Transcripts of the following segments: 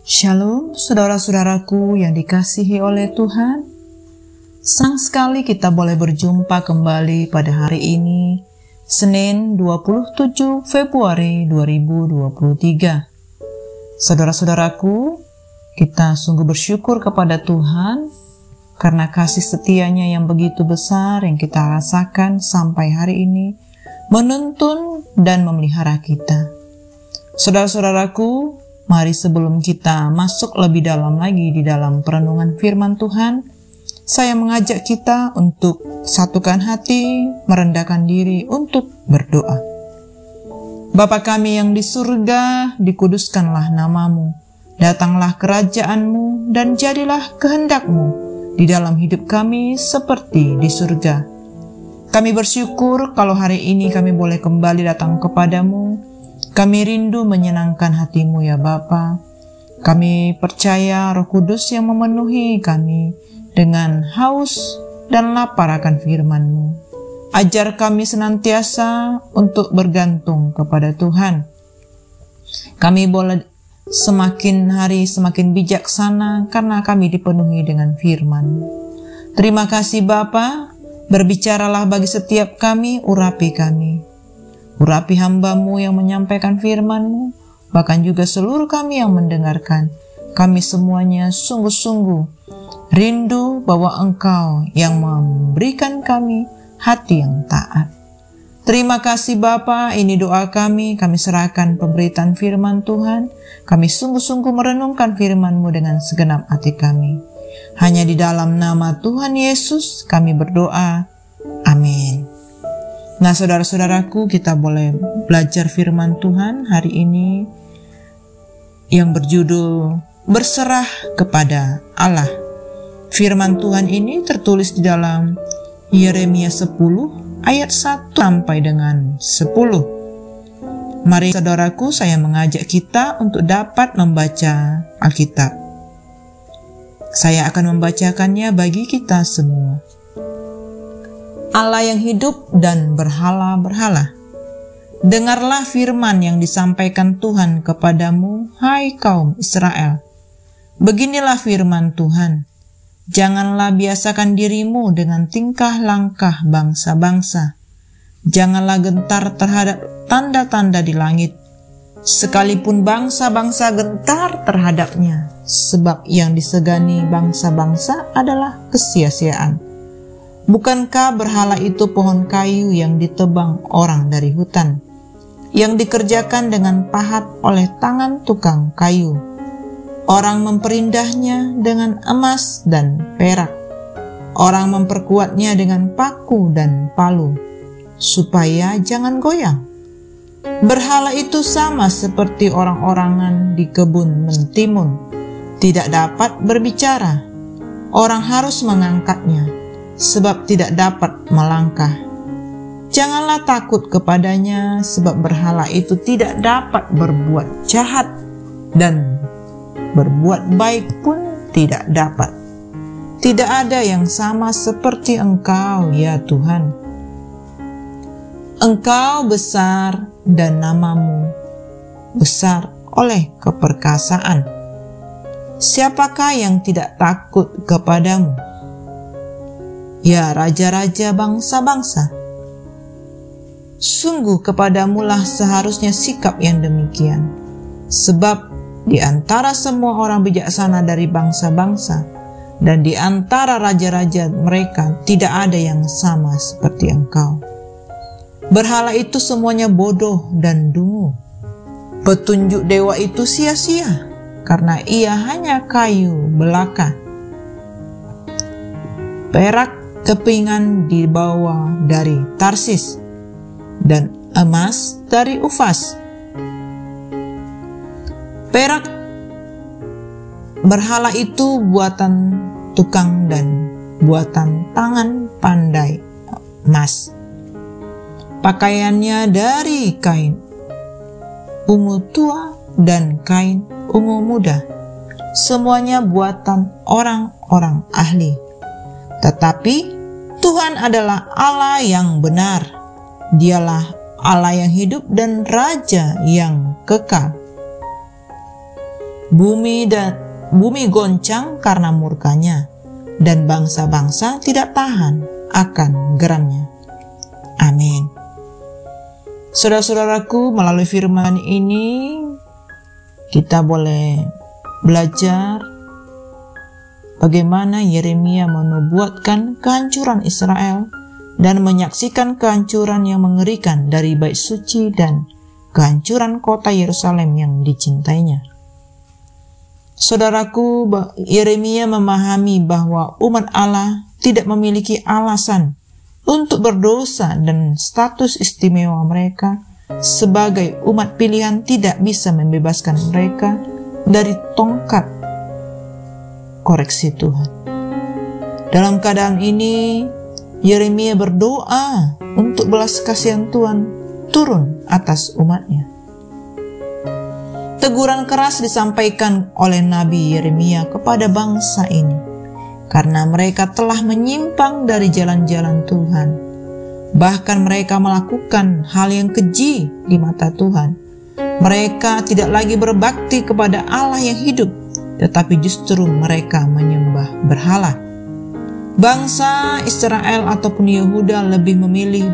Shalom, saudara-saudaraku yang dikasihi oleh Tuhan. Senang sekali kita boleh berjumpa kembali pada hari ini, Senin 27 Februari 2023. Saudara-saudaraku, kita sungguh bersyukur kepada Tuhan karena kasih setianya yang begitu besar yang kita rasakan sampai hari ini, menuntun dan memelihara kita. Saudara-saudaraku, mari sebelum kita masuk lebih dalam lagi di dalam perenungan firman Tuhan, saya mengajak kita untuk satukan hati, merendahkan diri untuk berdoa. Bapa kami yang di surga, dikuduskanlah namamu, datanglah kerajaanmu, dan jadilah kehendakmu di dalam hidup kami seperti di surga. Kami bersyukur kalau hari ini kami boleh kembali datang kepadamu. Kami rindu menyenangkan hatimu ya Bapa. Kami percaya Roh Kudus yang memenuhi kami dengan haus dan lapar akan firman-Mu. Ajar kami senantiasa untuk bergantung kepada Tuhan. Kami boleh semakin hari semakin bijaksana karena kami dipenuhi dengan firman-Mu. Terima kasih Bapa, berbicaralah bagi setiap kami, urapi kami. Urapi hamba-Mu yang menyampaikan firman-Mu, bahkan juga seluruh kami yang mendengarkan. Kami semuanya sungguh-sungguh rindu bahwa Engkau yang memberikan kami hati yang taat. Terima kasih Bapa, ini doa kami serahkan pemberitaan firman Tuhan. Kami sungguh-sungguh merenungkan firman-Mu dengan segenap hati kami. Hanya di dalam nama Tuhan Yesus kami berdoa. Amin. Nah, saudara-saudaraku, kita boleh belajar firman Tuhan hari ini yang berjudul Berserah kepada Allah. Firman Tuhan ini tertulis di dalam Yeremia 10 ayat 1 sampai dengan 10. Mari saudaraku, saya mengajak kita untuk dapat membaca Alkitab. Saya akan membacakannya bagi kita semua. Allah yang hidup dan berhala-berhala. Dengarlah firman yang disampaikan Tuhan kepadamu, hai kaum Israel. Beginilah firman Tuhan. Janganlah biasakan dirimu dengan tingkah langkah bangsa-bangsa. Janganlah gentar terhadap tanda-tanda di langit. Sekalipun bangsa-bangsa gentar terhadapnya, sebab yang disegani bangsa-bangsa adalah kesia-siaan. Bukankah berhala itu pohon kayu yang ditebang orang dari hutan, yang dikerjakan dengan pahat oleh tangan tukang kayu? Orang memperindahnya dengan emas dan perak. Orang memperkuatnya dengan paku dan palu, supaya jangan goyang. Berhala itu sama seperti orang-orangan di kebun mentimun, tidak dapat berbicara. Orang harus mengangkatnya, sebab tidak dapat melangkah. Janganlah takut kepadanya, sebab berhala itu tidak dapat berbuat jahat, dan berbuat baik pun tidak dapat. Tidak ada yang sama seperti Engkau, ya Tuhan. Engkau besar dan namamu besar oleh keperkasaan. Siapakah yang tidak takut kepadamu? Ya raja-raja bangsa-bangsa, sungguh kepadamulah seharusnya sikap yang demikian. Sebab di antara semua orang bijaksana dari bangsa-bangsa dan di antara raja-raja mereka tidak ada yang sama seperti Engkau. Berhala itu semuanya bodoh dan dungu. Petunjuk dewa itu sia-sia, karena ia hanya kayu belaka. Perak kepingan dibawa dari Tarsis, dan emas dari Ufas. Perak berhala itu buatan tukang dan buatan tangan pandai emas. Pakaiannya dari kain ungu tua dan kain ungu muda. Semuanya buatan orang-orang ahli. Tetapi Tuhan adalah Allah yang benar. Dialah Allah yang hidup dan Raja yang kekal. Bumi goncang karena murkanya, dan bangsa-bangsa tidak tahan akan geramnya. Amin. Saudara-saudaraku, melalui firman ini kita boleh belajar bagaimana Yeremia menubuatkan kehancuran Israel dan menyaksikan kehancuran yang mengerikan dari bait suci dan kehancuran kota Yerusalem yang dicintainya. Saudaraku, Yeremia memahami bahwa umat Allah tidak memiliki alasan untuk berdosa dan status istimewa mereka sebagai umat pilihan tidak bisa membebaskan mereka dari tongkat koreksi Tuhan. Dalam keadaan ini, Yeremia berdoa untuk belas kasihan Tuhan turun atas umatnya. Teguran keras disampaikan oleh Nabi Yeremia kepada bangsa ini karena mereka telah menyimpang dari jalan-jalan Tuhan. Bahkan mereka melakukan hal yang keji di mata Tuhan. Mereka tidak lagi berbakti kepada Allah yang hidup, tetapi justru mereka menyembah berhala. Bangsa Israel ataupun Yehuda lebih memilih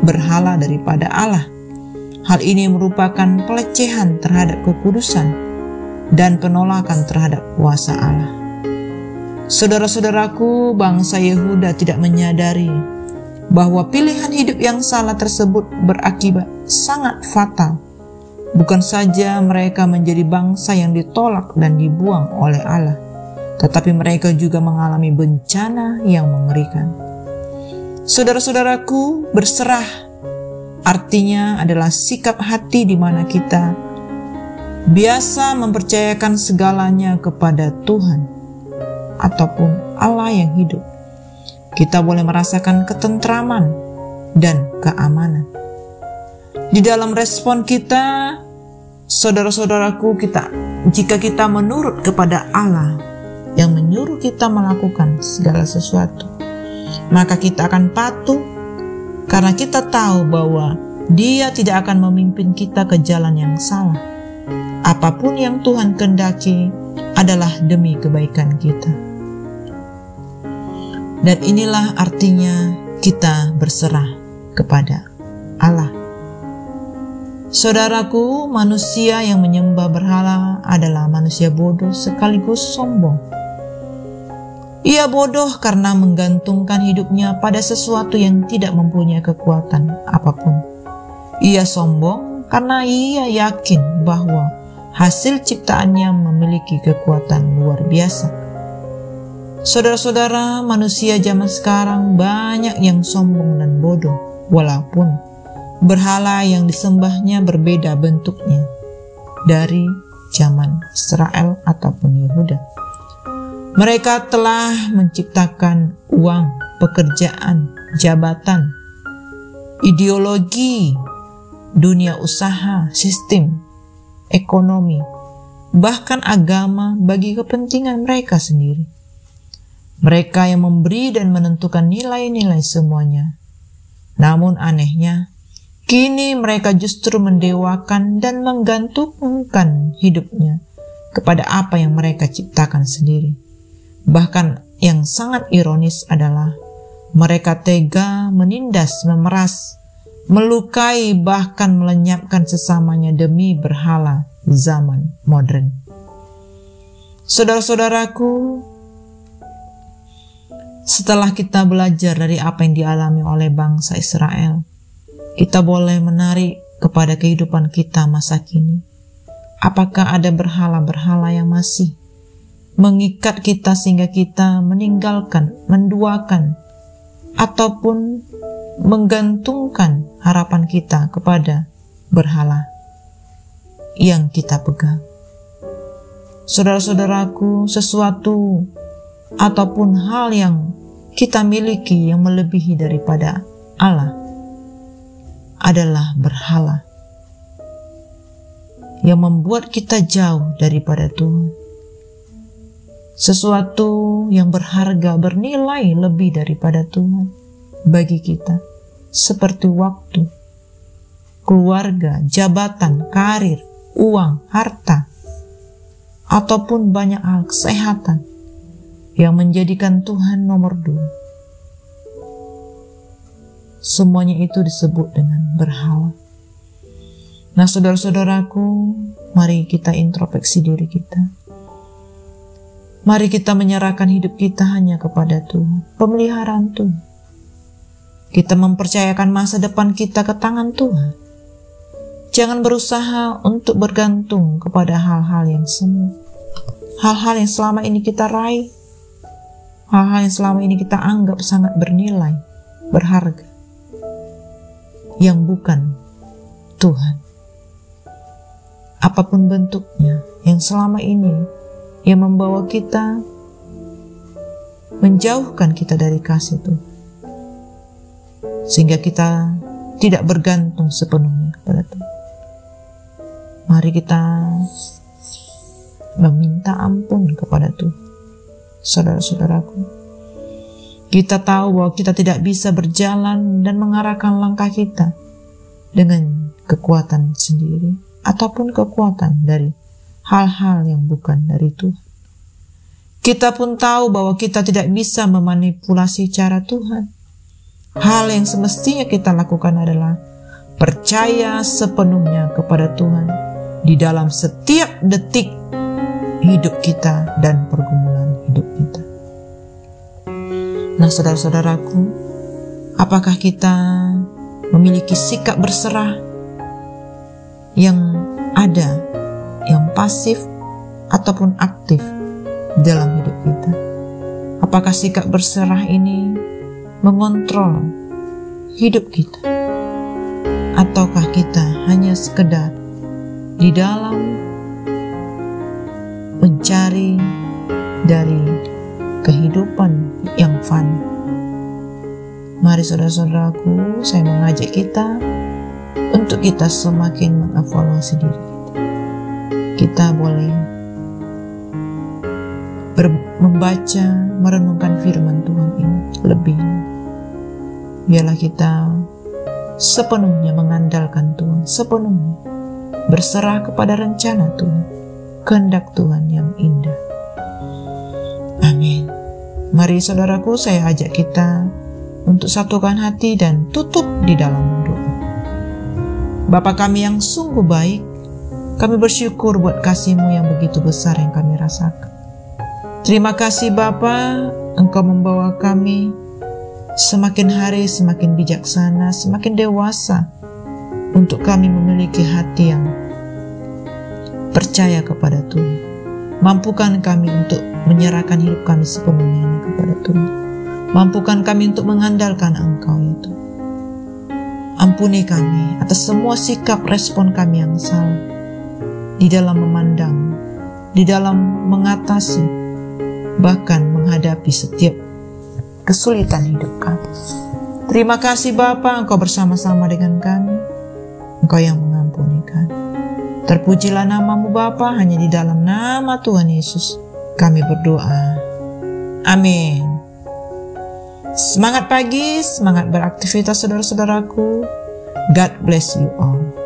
berhala daripada Allah. Hal ini merupakan pelecehan terhadap kekudusan dan penolakan terhadap kuasa Allah. Saudara-saudaraku, bangsa Yehuda tidak menyadari bahwa pilihan hidup yang salah tersebut berakibat sangat fatal. Bukan saja mereka menjadi bangsa yang ditolak dan dibuang oleh Allah, tetapi mereka juga mengalami bencana yang mengerikan. Saudara-saudaraku, berserah artinya adalah sikap hati di mana kita biasa mempercayakan segalanya kepada Tuhan ataupun Allah yang hidup. Kita boleh merasakan ketentraman dan keamanan. Di dalam respon kita, saudara-saudaraku, jika kita menurut kepada Allah yang menyuruh kita melakukan segala sesuatu, maka kita akan patuh karena kita tahu bahwa Dia tidak akan memimpin kita ke jalan yang salah. Apapun yang Tuhan kehendaki adalah demi kebaikan kita. Dan inilah artinya kita berserah kepada Allah. Saudaraku, manusia yang menyembah berhala adalah manusia bodoh sekaligus sombong. Ia bodoh karena menggantungkan hidupnya pada sesuatu yang tidak mempunyai kekuatan apapun. Ia sombong karena ia yakin bahwa hasil ciptaannya memiliki kekuatan luar biasa. Saudara-saudara, manusia zaman sekarang banyak yang sombong dan bodoh, walaupun berhala yang disembahnya berbeda bentuknya dari zaman Israel ataupun Yehuda. Mereka telah menciptakan uang, pekerjaan, jabatan, ideologi, dunia usaha, sistem, ekonomi, bahkan agama bagi kepentingan mereka sendiri. Mereka yang memberi dan menentukan nilai-nilai semuanya. Namun anehnya, kini mereka justru mendewakan dan menggantungkan hidupnya kepada apa yang mereka ciptakan sendiri. Bahkan yang sangat ironis adalah mereka tega menindas, memeras, melukai, bahkan melenyapkan sesamanya demi berhala zaman modern. Saudara-saudaraku, setelah kita belajar dari apa yang dialami oleh bangsa Israel, kita boleh menarik kepada kehidupan kita masa kini. Apakah ada berhala-berhala yang masih mengikat kita sehingga kita meninggalkan, menduakan, ataupun menggantungkan harapan kita kepada berhala yang kita pegang? Saudara-saudaraku, sesuatu ataupun hal yang kita miliki yang melebihi daripada Allah adalah berhala yang membuat kita jauh daripada Tuhan. Sesuatu yang berharga, bernilai lebih daripada Tuhan bagi kita, seperti waktu, keluarga, jabatan, karir, uang, harta, ataupun banyak hal kesehatan yang menjadikan Tuhan nomor 2. Semuanya itu disebut dengan berhala. Nah, saudara-saudaraku, mari kita introspeksi diri kita. Mari kita menyerahkan hidup kita hanya kepada Tuhan, pemeliharaan Tuhan. Kita mempercayakan masa depan kita ke tangan Tuhan. Jangan berusaha untuk bergantung kepada hal-hal yang semu, hal-hal yang selama ini kita raih, hal-hal yang selama ini kita anggap sangat bernilai, berharga, yang bukan Tuhan. Apapun bentuknya, yang selama ini yang membawa kita, menjauhkan kita dari kasih Tuhan, sehingga kita tidak bergantung sepenuhnya kepada Tuhan. Mari kita meminta ampun kepada Tuhan. Saudara-saudaraku, kita tahu bahwa kita tidak bisa berjalan dan mengarahkan langkah kita dengan kekuatan sendiri ataupun kekuatan dari hal-hal yang bukan dari Tuhan. Kita pun tahu bahwa kita tidak bisa memanipulasi cara Tuhan. Hal yang semestinya kita lakukan adalah percaya sepenuhnya kepada Tuhan di dalam setiap detik hidup kita dan pergumulan hidup kita. Nah, saudara-saudaraku, apakah kita memiliki sikap berserah yang ada, yang pasif ataupun aktif dalam hidup kita? Apakah sikap berserah ini mengontrol hidup kita? Ataukah kita hanya sekedar di dalam mencari dari kehidupan yang fana? Mari saudara-saudaraku, saya mengajak kita untuk kita semakin mengevaluasi diri kita. Kita boleh membaca, merenungkan firman Tuhan ini lebih. Biarlah kita sepenuhnya mengandalkan Tuhan, sepenuhnya berserah kepada rencana Tuhan, kehendak Tuhan yang indah. Amin. Mari saudaraku, saya ajak kita untuk satukan hati dan tutup di dalam doa. Bapa kami yang sungguh baik, kami bersyukur buat kasih-Mu yang begitu besar yang kami rasakan. Terima kasih Bapa, Engkau membawa kami semakin hari semakin bijaksana, semakin dewasa, untuk kami memiliki hati yang percaya kepada Tuhan. Mampukan kami untuk menyerahkan hidup kami sepenuhnya kepada Tuhan. Mampukan kami untuk mengandalkan Engkau ya Tuhan. Ampuni kami atas semua sikap respon kami yang salah di dalam memandang, di dalam mengatasi, bahkan menghadapi setiap kesulitan hidup kami. Terima kasih Bapa, Engkau bersama-sama dengan kami. Engkau yang mengampuni kami. Terpujilah nama-Mu Bapa, hanya di dalam nama Tuhan Yesus kami berdoa. Amin. Semangat pagi, semangat beraktivitas saudara-saudaraku. God bless you all.